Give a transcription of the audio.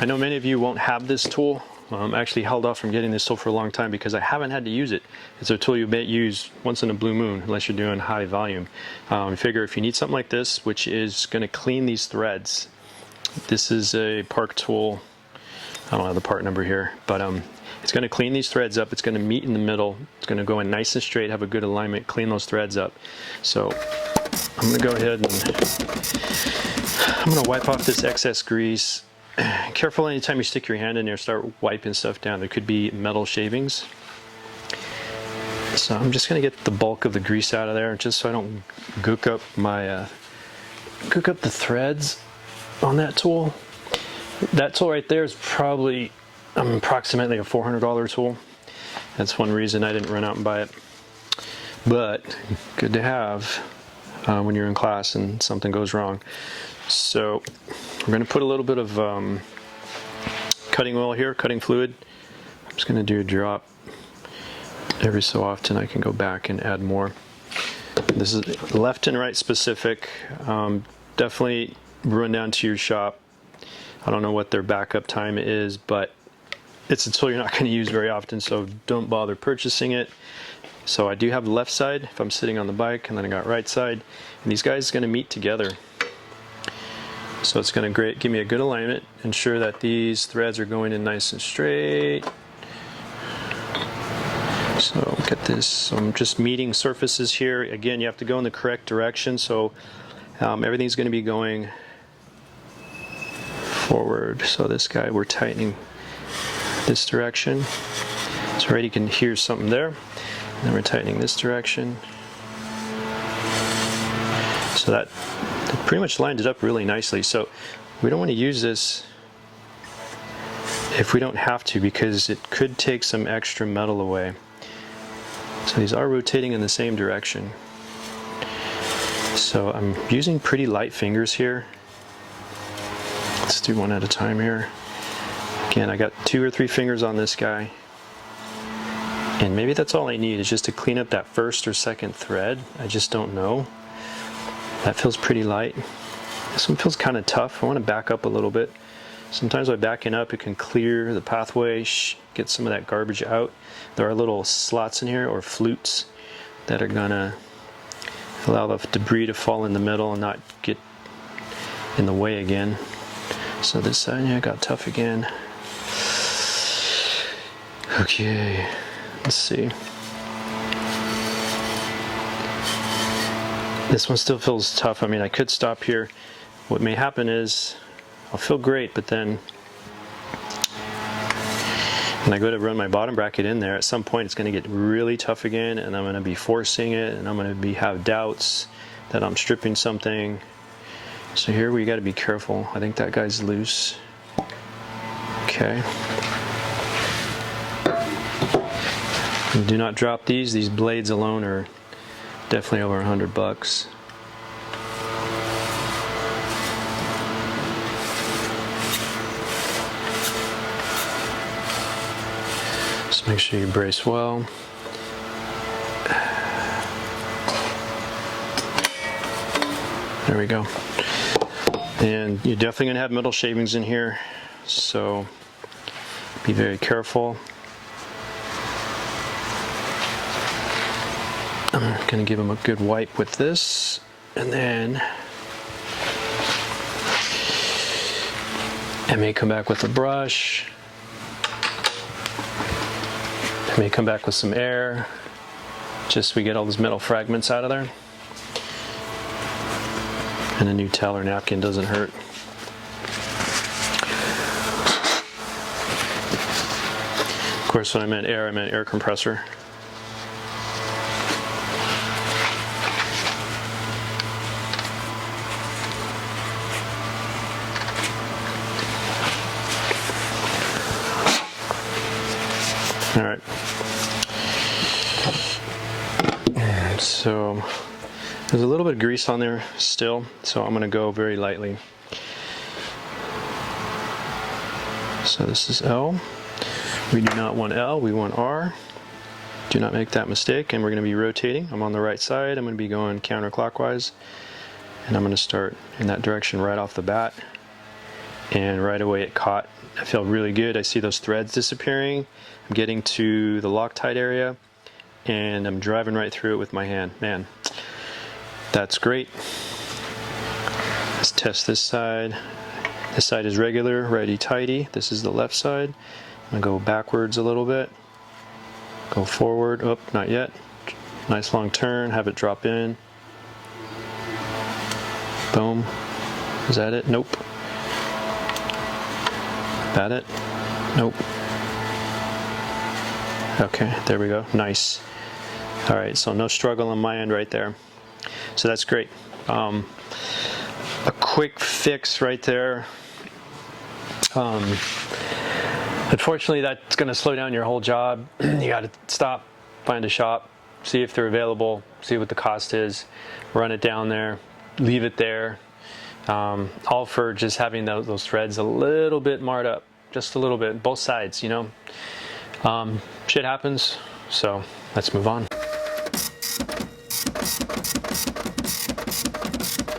I know many of you won't have this tool. I'm actually held off from getting this tool for a long time because I haven't had to use it. It's a tool you may use once in a blue moon unless you're doing high volume. I figure if you need something like this, which is going to clean these threads, this is a Park Tool. I don't have the part number here, but it's going to clean these threads up. It's going to meet in the middle. It's going to go in nice and straight, have a good alignment, clean those threads up. So I'm going to go ahead and I'm going to wipe off this excess grease. Careful anytime you stick your hand in there, start wiping stuff down. There could be metal shavings. So I'm just going to get the bulk of the grease out of there just so I don't gook up my gook up the threads on that tool. That tool right there is probably approximately a $400 tool. That's one reason I didn't run out and buy it. But good to have when you're in class and something goes wrong. So we're going to put a little bit of cutting oil here, cutting fluid. I'm just going to do a drop every so often. I can go back and add more. This is left and right specific. Definitely run down to your shop. I don't know what their backup time is, but it's a tool you're not going to use very often, so don't bother purchasing it. So I do have the left side if I'm sitting on the bike, and then I got right side. And these guys are going to meet together. So it's going to give me a good alignment, ensure that these threads are going in nice and straight. So get this, so I'm just meeting surfaces here. Again, you have to go in the correct direction, so everything's going to be going forward. So this guy, we're tightening this direction. So already you can hear something there. And then we're tightening this direction. So that pretty much lined it up really nicely. So we don't want to use this if we don't have to, because it could take some extra metal away. So these are rotating in the same direction. So I'm using pretty light fingers here. Let's do one at a time here. Again, I got 2 or 3 fingers on this guy. And maybe that's all I need, is just to clean up that first or second thread. I just don't know. That feels pretty light. This one feels kind of tough. I want to back up a little bit. Sometimes by backing up, it can clear the pathway, get some of that garbage out. There are little slots in here, or flutes, that are gonna allow the debris to fall in the middle and not get in the way again. So this side, yeah, got tough again. Okay, let's see. This one still feels tough. I mean, I could stop here. What may happen is I'll feel great, but then when I go to run my bottom bracket in there, at some point it's going to get really tough again, and I'm going to be forcing it, and I'm going to have doubts that I'm stripping something. So here we got to be careful. I think that guy's loose. Okay. And do not drop these. These blades alone are definitely over $100. Just make sure you brace well. There we go. And you're definitely going to have metal shavings in here, so be very careful. I'm going to give them a good wipe with this, and then I may come back with a brush. I may come back with some air, just so we get all those metal fragments out of there. And a new towel or napkin doesn't hurt. Of course, when I meant air compressor. All right. So there's a little bit of grease on there still, so I'm going to go very lightly. So this is L. We do not want L, we want R. Do not make that mistake, and we're going to be rotating. I'm on the right side, I'm going to be going counterclockwise, and I'm going to start in that direction right off the bat. and right away it caught. I feel really good. I see those threads disappearing. I'm getting to the Loctite area, and I'm driving right through it with my hand. Man, that's great. Let's test this side. This side is regular, righty tighty. This is the left side. I'm gonna go backwards a little bit. Go forward. Oh, not yet. Nice long turn. Have it drop in. Boom. Is that it? Nope. That it? Nope. Okay, there we go. Nice. All right, so no struggle on my end right there. So that's great. A quick fix right there. Unfortunately, that's going to slow down your whole job. You got to stop, find a shop, see if they're available, see what the cost is, run it down there, leave it there. All for just having those threads a little bit marred up, just a little bit, both sides, you know. Shit happens, so let's move on.